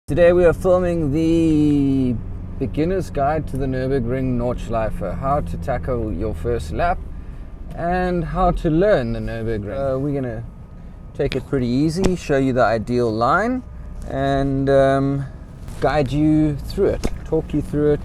Today we are filming the beginner's guide to the Nurburgring Nordschleife, how to tackle your first lap and how to learn the Nürburgring. We're going to take it pretty easy, show you the ideal line and guide you through it, talk you through it.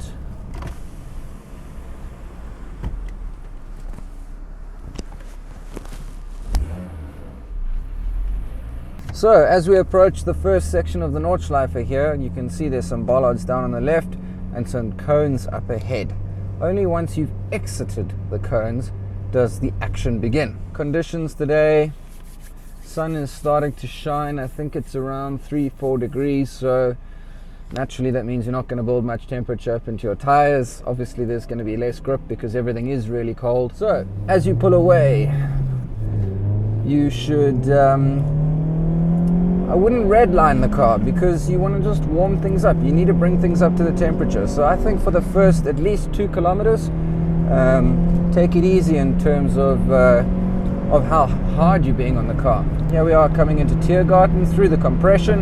So as we approach the first section of the Nordschleife here, you can see there's some bollards down on the left and some cones up ahead. Only once you've exited the cones does the action begin. Conditions today, sun is starting to shine. I think it's around 3-4 degrees, so naturally that means you're not going to build much temperature up into your tires. Obviously there's going to be less grip because everything is really cold. So as you pull away, you should I wouldn't redline the car because you want to just warm things up. You need to bring things up to the temperature. So I think for the first at least 2 kilometers, take it easy in terms of how hard you're being on the car. Here we are coming into Tiergarten through the compression.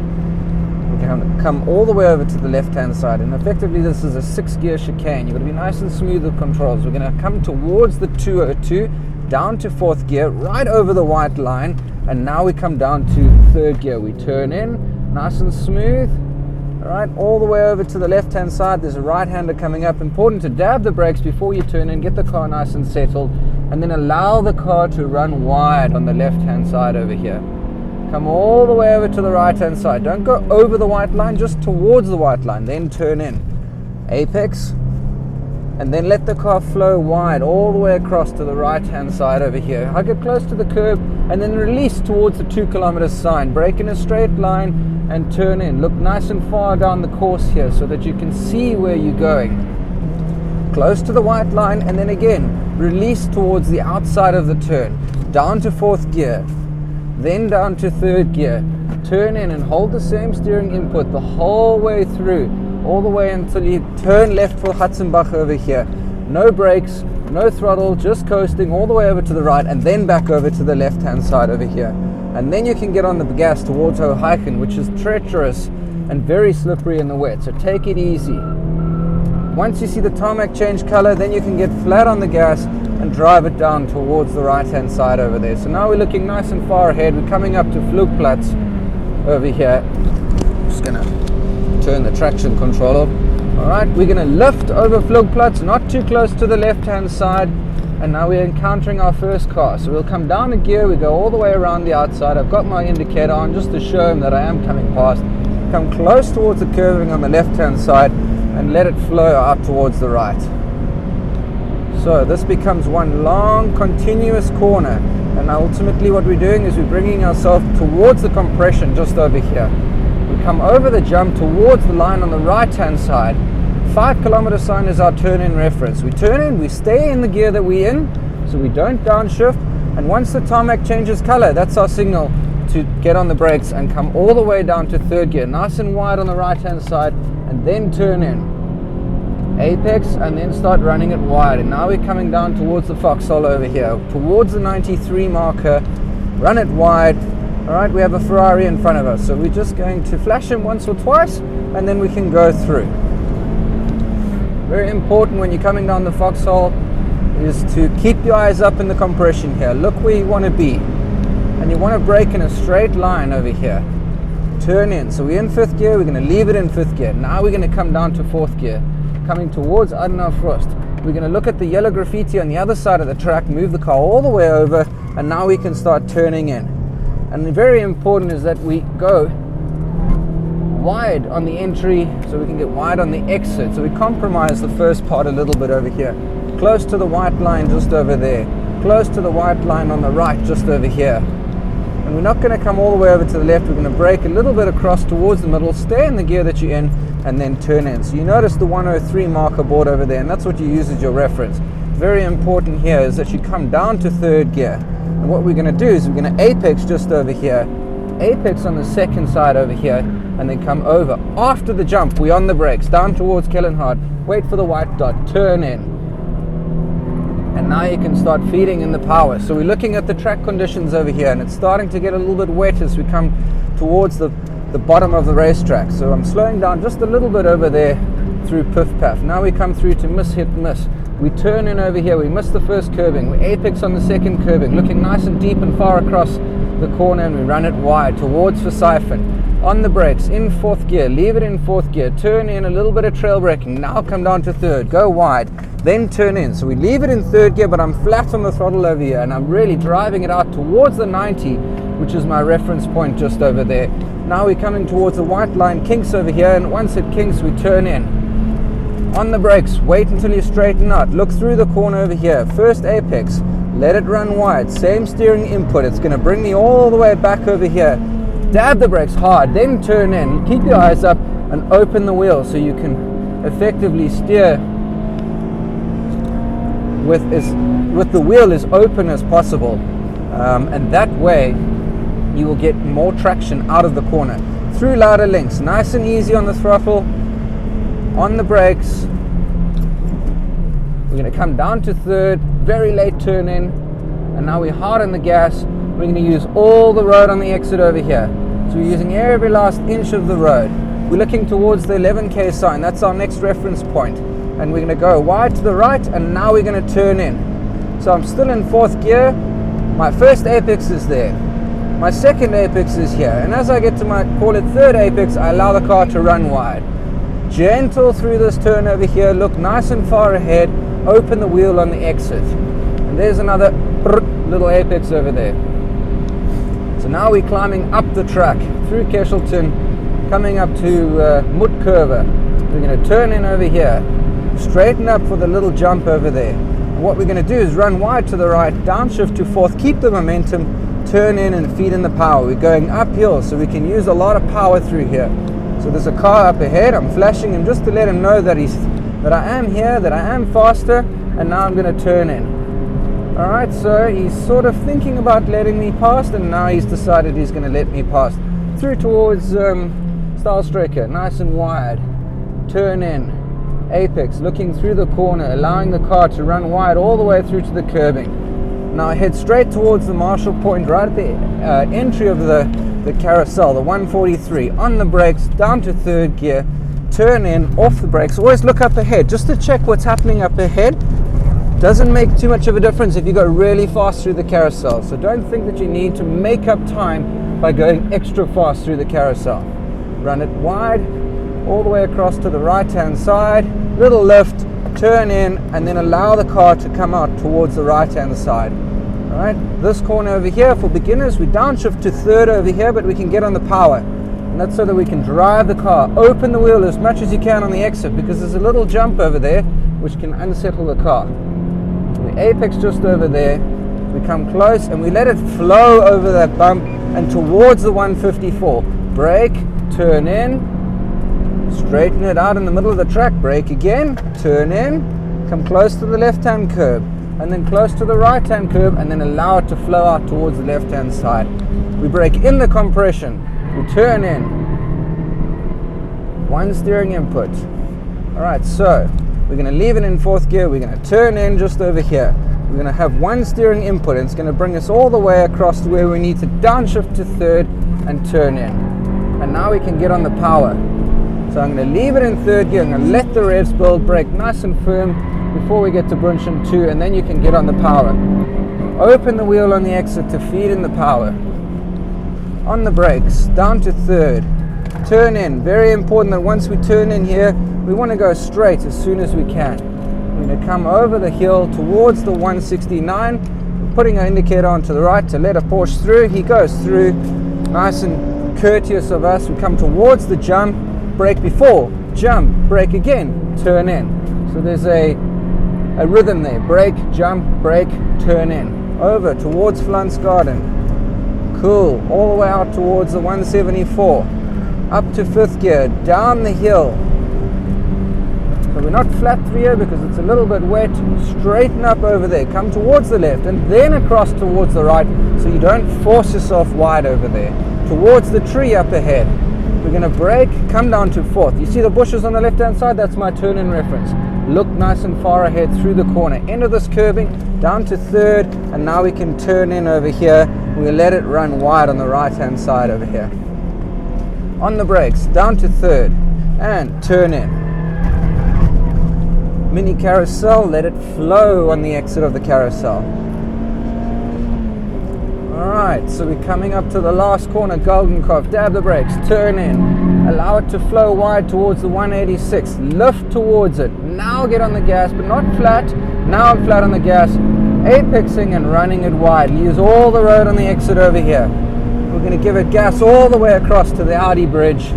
We're going to come all the way over to the left-hand side, and effectively this is a 6-gear chicane. You've got to be nice and smooth with controls. We're going to come towards the 202, down to 4th gear, right over the white line, and now we come down to 3rd gear. We turn in, nice and smooth. All right, all the way over to the left-hand side. There's a right-hander coming up. Important to dab the brakes before you turn in, get the car nice and settled, and then allow the car to run wide on the left-hand side over here. Come all the way over to the right-hand side. Don't go over the white line, just towards the white line, then turn in. Apex, and then let the car flow wide all the way across to the right-hand side over here. Hug it close to the curb, and then release towards the 2 kilometer sign. Brake in a straight line and turn in. Look nice and far down the course here so that you can see where you're going. Close to the white line, and then again, release towards the outside of the turn. Down to 4th gear, then down to 3rd gear. Turn in and hold the same steering input the whole way through, all the way until you turn left for Hatzenbach over here. No brakes, no throttle, just coasting all the way over to the right and then back over to the left-hand side over here. And then you can get on the gas towards Hoheichen, which is treacherous and very slippery in the wet, so take it easy. Once you see the tarmac change color, then you can get flat on the gas and drive it down towards the right-hand side over there. So now we're looking nice and far ahead. We're coming up to Fluke over here. Just gonna turn the traction control off. Alright, we're going to lift over Flugplatz, not too close to the left-hand side, and now we're encountering our first car. So we'll come down a gear, we go all the way around the outside. I've got my indicator on just to show him that I am coming past. Come close towards the curving on the left-hand side and let it flow out towards the right. So this becomes one long continuous corner, and ultimately what we're doing is we're bringing ourselves towards the compression just over here. We come over the jump towards the line on the right-hand side. 5 kilometer sign is our turn-in reference. We turn in, we stay in the gear that we're in, so we don't downshift. And once the tarmac changes color, that's our signal to get on the brakes and come all the way down to 3rd gear, nice and wide on the right-hand side, and then turn in. Apex, and then start running it wide. And now we're coming down towards the Foxhole over here, towards the 93 marker. Run it wide. Alright, we have a Ferrari in front of us, so we're just going to flash him once or twice and then we can go through. Very important when you're coming down the Foxhole is to keep your eyes up in the compression here. Look where you want to be, and you want to brake in a straight line over here. Turn in. So we're in 5th gear, we're going to leave it in 5th gear. Now we're going to come down to 4th gear, coming towards Adenauer Frost. We're going to look at the yellow graffiti on the other side of the track, move the car all the way over, and now we can start turning in. And very important is that we go wide on the entry so we can get wide on the exit. So we compromise the first part a little bit over here. Close to the white line just over there. Close to the white line on the right just over here. And we're not going to come all the way over to the left. We're going to brake a little bit across towards the middle, stay in the gear that you're in, and then turn in. So you notice the 103 marker board over there, and that's what you use as your reference. Very important here is that you come down to 3rd gear. And what we're going to do is we're going to apex just over here, apex on the 2nd side over here, and then come over. After the jump, we're on the brakes, down towards Kellen, wait for the white dot, turn in. And now you can start feeding in the power. So we're looking at the track conditions over here, and it's starting to get a little bit wet as we come towards the the bottom of the racetrack. So I'm slowing down just a little bit over there through Piff Paff. Now we come through to miss, hit, miss. We turn in over here, we miss the first curbing, we apex on the second curbing, looking nice and deep and far across the corner, and we run it wide towards Forsython. On the brakes, in fourth gear, leave it in fourth gear, turn in, a little bit of trail braking, now come down to third, go wide, then turn in. So we leave it in third gear, but I'm flat on the throttle over here, and I'm really driving it out towards the 90, which is my reference point just over there. Now we're coming towards the white line kinks over here, and once it kinks, we turn in. On the brakes, wait until you straighten out, look through the corner over here, first apex, let it run wide, same steering input, it's going to bring me all the way back over here. Dab the brakes hard, then turn in, keep your eyes up and open the wheel so you can effectively steer with the wheel as open as possible, and that way you will get more traction out of the corner. Through louder links, nice and easy on the throttle. On the brakes, we're going to come down to third, very late turn in, and now we're hard on the gas. We're going to use all the road on the exit over here. So we're using every last inch of the road. We're looking towards the 11k sign, that's our next reference point. And we're going to go wide to the right, and now we're going to turn in. So I'm still in fourth gear, my first apex is there. My second apex is here, and as I get to my, call it third apex, I allow the car to run wide. Gentle through this turn over here, look nice and far ahead, open the wheel on the exit. And there's another little apex over there. So now we're climbing up the track, through Keshelton, coming up to Mutkurve. We're going to turn in over here, straighten up for the little jump over there. And what we're going to do is run wide to the right, downshift to fourth, keep the momentum, turn in and feed in the power. We're going uphill, so we can use a lot of power through here. So there's a car up ahead, I'm flashing him just to let him know that I am here, that I am faster, and now I'm going to turn in. Alright, so he's sort of thinking about letting me past, and now he's decided he's going to let me past. Through towards Staalstrekker, nice and wide, turn in, apex, looking through the corner, allowing the car to run wide all the way through to the curbing. Now I head straight towards the marshal point, right at the entry of the carousel, the 143, on the brakes, down to third gear, turn in, off the brakes, always look up ahead, just to check what's happening up ahead. Doesn't make too much of a difference if you go really fast through the carousel, so don't think that you need to make up time by going extra fast through the carousel. Run it wide, all the way across to the right hand side, little lift, turn in, and then allow the car to come out towards the right hand side. Alright, this corner over here for beginners, we downshift to third over here, but we can get on the power. And that's so that we can drive the car, open the wheel as much as you can on the exit, because there's a little jump over there which can unsettle the car. The apex just over there, we come close and we let it flow over that bump and towards the 154. Brake, turn in, straighten it out in the middle of the track, brake again, turn in, come close to the left hand curb, and then close to the right hand curb, and then allow it to flow out towards the left hand side. We brake in the compression, we turn in, one steering input. Alright, so we're going to leave it in fourth gear, we're going to turn in just over here. We're going to have one steering input, and it's going to bring us all the way across to where we need to downshift to third and turn in. And now we can get on the power. So I'm going to leave it in third gear, I'm going to let the revs build, brake nice and firm before we get to Brunchen 2, and then you can get on the power. Open the wheel on the exit to feed in the power. On the brakes, down to third, turn in. Very important that once we turn in here, we want to go straight as soon as we can. We're going to come over the hill towards the 169, putting our indicator on to the right to let a Porsche through. He goes through, nice and courteous of us. We come towards the jump, brake before, jump, brake again, turn in. So there's a rhythm there, brake, jump, brake, turn in. Over towards Flansgarden, cool, all the way out towards the 174, up to fifth gear, down the hill. So we're not flat through here because it's a little bit wet, straighten up over there, come towards the left and then across towards the right so you don't force yourself wide over there. Towards the tree up ahead. We're going to brake, come down to fourth. You see the bushes on the left hand side? That's my turn in reference. Look nice and far ahead through the corner. End of this curbing, down to third, and now we can turn in over here. We'll let it run wide on the right hand side over here. on the brakes, down to third, and turn in. Mini carousel, let it flow on the exit of the carousel. Alright, so we're coming up to the last corner, Golden Cove, dab the brakes, turn in, allow it to flow wide towards the 186, lift towards it, now get on the gas, but not flat, now flat on the gas, apexing and running it wide, use all the road on the exit over here. We're going to give it gas all the way across to the Audi bridge,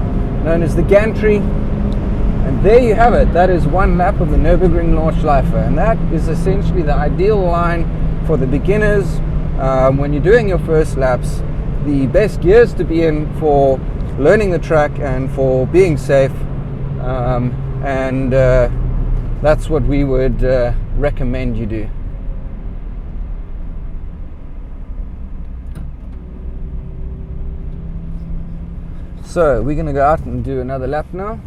known as the gantry, and there you have it. That is one lap of the Nürburgring Nordschleife, and that is essentially the ideal line for the beginners. When you're doing your first laps, the best gears to be in for learning the track and for being safe, and that's what we would recommend you do. So we're going to go out and do another lap now.